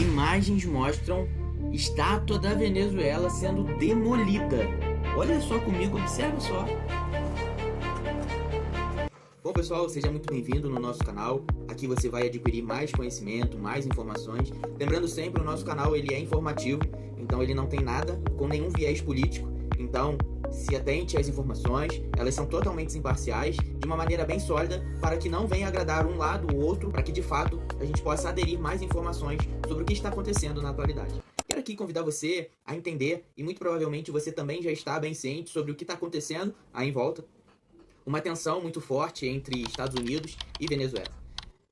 Imagens mostram estátua da Venezuela sendo demolida. Olha só comigo, observa só. Bom pessoal, seja muito bem-vindo no nosso canal. Aqui você vai adquirir mais conhecimento, mais informações. Lembrando sempre, o nosso canal ele é informativo, então ele não tem nada com nenhum viés político. Então, se atente às informações, elas são totalmente imparciais, de uma maneira bem sólida, para que não venha agradar um lado ou outro, para que de fato a gente possa aderir mais informações sobre o que está acontecendo na atualidade. Quero aqui convidar você a entender, e muito provavelmente você também já está bem ciente sobre o que está acontecendo aí em volta, uma tensão muito forte entre Estados Unidos e Venezuela.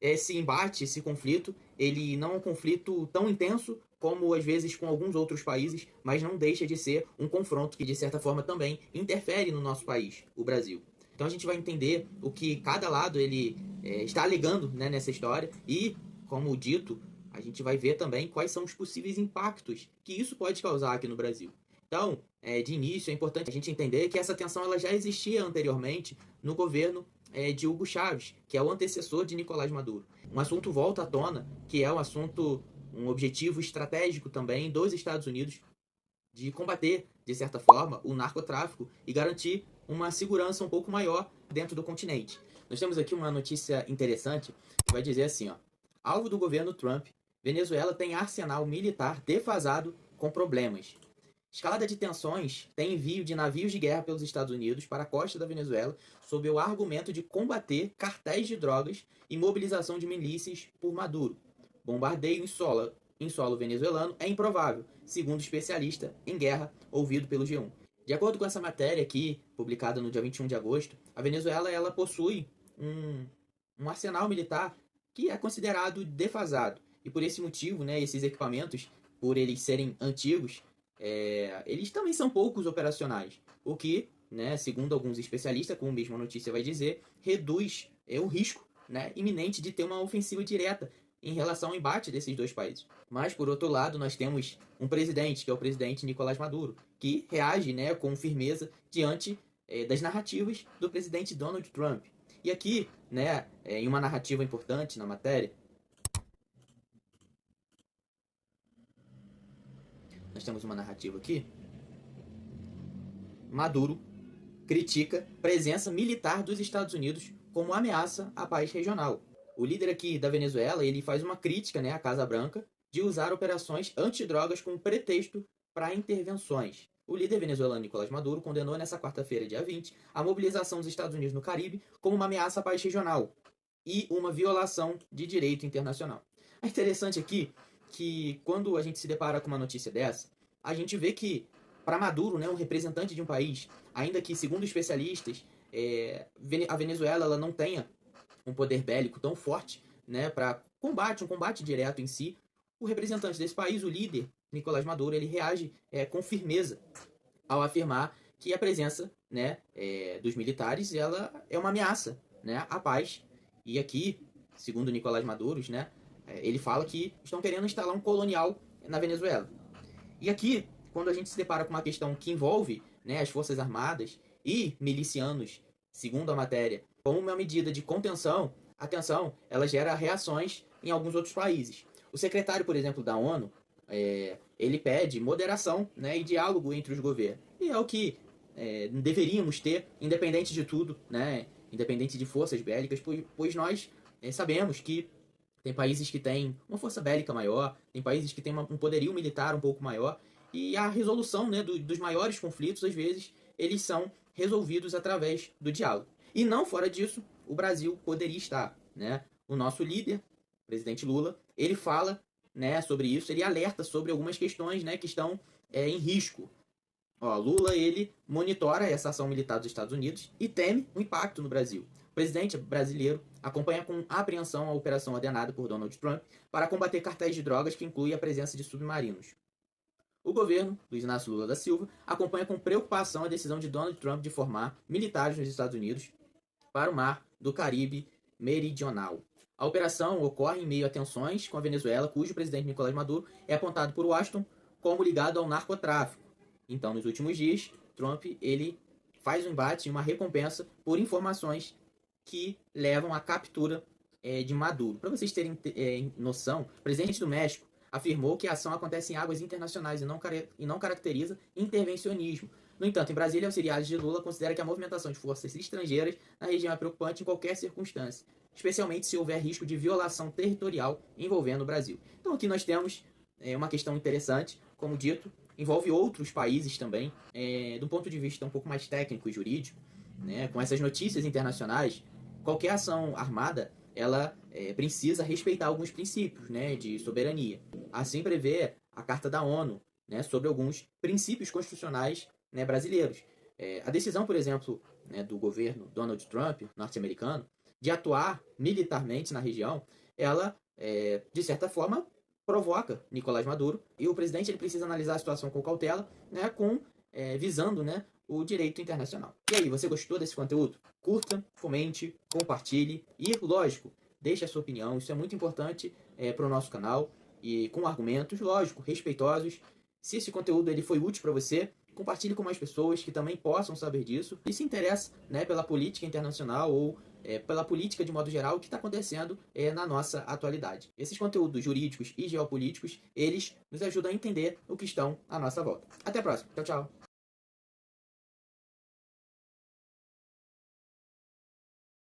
Esse embate, esse conflito, ele não é um conflito tão intenso como às vezes com alguns outros países, mas não deixa de ser um confronto que de certa forma também interfere no nosso país, o Brasil. Então a gente vai entender o que cada lado ele está alegando, né, nessa história e, como dito, a gente vai ver também quais são os possíveis impactos que isso pode causar aqui no Brasil. Então, de início, é importante a gente entender que essa tensão ela já existia anteriormente no governo de Hugo Chávez, que é o antecessor de Nicolás Maduro. Um assunto volta à tona, que é um objetivo estratégico também dos Estados Unidos de combater, de certa forma, o narcotráfico e garantir uma segurança um pouco maior dentro do continente. Nós temos aqui uma notícia interessante que vai dizer assim, ó: alvo do governo Trump, Venezuela tem arsenal militar defasado com problemas. Escalada de tensões tem envio de navios de guerra pelos Estados Unidos para a costa da Venezuela sob o argumento de combater cartéis de drogas e mobilização de milícias por Maduro. Bombardeio em solo venezuelano é improvável, segundo especialista em guerra ouvido pelo G1. De acordo com essa matéria aqui, publicada no dia 21 de agosto, a Venezuela ela possui um arsenal militar que é considerado defasado. E por esse motivo, né, esses equipamentos, por eles serem antigos, eles também são poucos operacionais, o que, né, segundo alguns especialistas, como mesmo a notícia vai dizer, reduz o risco, né, iminente de ter uma ofensiva direta em relação ao embate desses dois países. Mas, por outro lado, nós temos um presidente, que é o presidente Nicolás Maduro, que reage, né, com firmeza diante das narrativas do presidente Donald Trump. E aqui, né, em uma narrativa importante na matéria, nós temos uma narrativa aqui. Maduro critica presença militar dos Estados Unidos como ameaça à paz regional. O líder aqui da Venezuela, ele faz uma crítica, né, à Casa Branca de usar operações antidrogas como pretexto para intervenções. O líder venezuelano Nicolás Maduro condenou nessa quarta-feira, dia 20, a mobilização dos Estados Unidos no Caribe como uma ameaça à paz regional e uma violação de direito internacional. É interessante aqui que quando a gente se depara com uma notícia dessa, a gente vê que para Maduro, né, um representante de um país, ainda que segundo especialistas, a Venezuela ela não tenha um poder bélico tão forte, né, para um combate direto em si, o representante desse país, o líder Nicolás Maduro, ele reage com firmeza ao afirmar que a presença, né, dos militares ela é uma ameaça, né, à paz. E aqui, segundo Nicolás Maduro, né, ele fala que estão querendo instalar um colonial na Venezuela. E aqui, quando a gente se depara com uma questão que envolve, né, as Forças Armadas e milicianos, segundo a matéria, como uma medida de contenção, a tensão ela gera reações em alguns outros países. O secretário, por exemplo, da ONU, ele pede moderação, né, e diálogo entre os governos. E é o que deveríamos ter, independente de tudo, né, independente de forças bélicas, pois nós sabemos que tem países que têm uma força bélica maior, tem países que têm um poderio militar um pouco maior, e a resolução, né, dos maiores conflitos, às vezes, eles são resolvidos através do diálogo. E não fora disso, o Brasil poderia estar, né? O nosso líder, o presidente Lula, ele fala, né, sobre isso, ele alerta sobre algumas questões, né, que estão em risco. Ó, Lula, ele monitora essa ação militar dos Estados Unidos e teme o impacto no Brasil. O presidente brasileiro acompanha com apreensão a operação ordenada por Donald Trump para combater cartéis de drogas que inclui a presença de submarinos. O governo, Luiz Inácio Lula da Silva, acompanha com preocupação a decisão de Donald Trump de formar militares nos Estados Unidos para o mar do Caribe Meridional. A operação ocorre em meio a tensões com a Venezuela, cujo presidente Nicolás Maduro é apontado por Washington como ligado ao narcotráfico. Então, nos últimos dias, Trump ele faz um embate e uma recompensa por informações que levam à captura de Maduro. Para vocês terem noção, o presidente do México afirmou que a ação acontece em águas internacionais e não caracteriza intervencionismo. No entanto, em Brasília, auxiliares de Lula considera que a movimentação de forças estrangeiras na região é preocupante em qualquer circunstância, especialmente se houver risco de violação territorial envolvendo o Brasil. Então aqui nós temos uma questão interessante, como dito, envolve outros países também, do ponto de vista um pouco mais técnico e jurídico, né, com essas notícias internacionais, qualquer ação armada ela precisa respeitar alguns princípios, né, de soberania. Assim prevê a Carta da ONU, né, sobre alguns princípios constitucionais, né, brasileiros. A decisão, por exemplo, né, do governo Donald Trump, norte-americano, de atuar militarmente na região, ela, de certa forma, provoca Nicolás Maduro, e o presidente ele precisa analisar a situação com cautela, né, visando, né, o direito internacional. E aí, você gostou desse conteúdo? Curta, comente, compartilhe e, lógico, deixe a sua opinião. Isso é muito importante para o nosso canal e com argumentos, lógico, respeitosos. Se esse conteúdo ele foi útil para você, compartilhe com mais pessoas que também possam saber disso e se interessa, né, pela política internacional ou pela política de modo geral, o que está acontecendo na nossa atualidade. Esses conteúdos jurídicos e geopolíticos, eles nos ajudam a entender o que estão à nossa volta. Até a próxima. Tchau, tchau.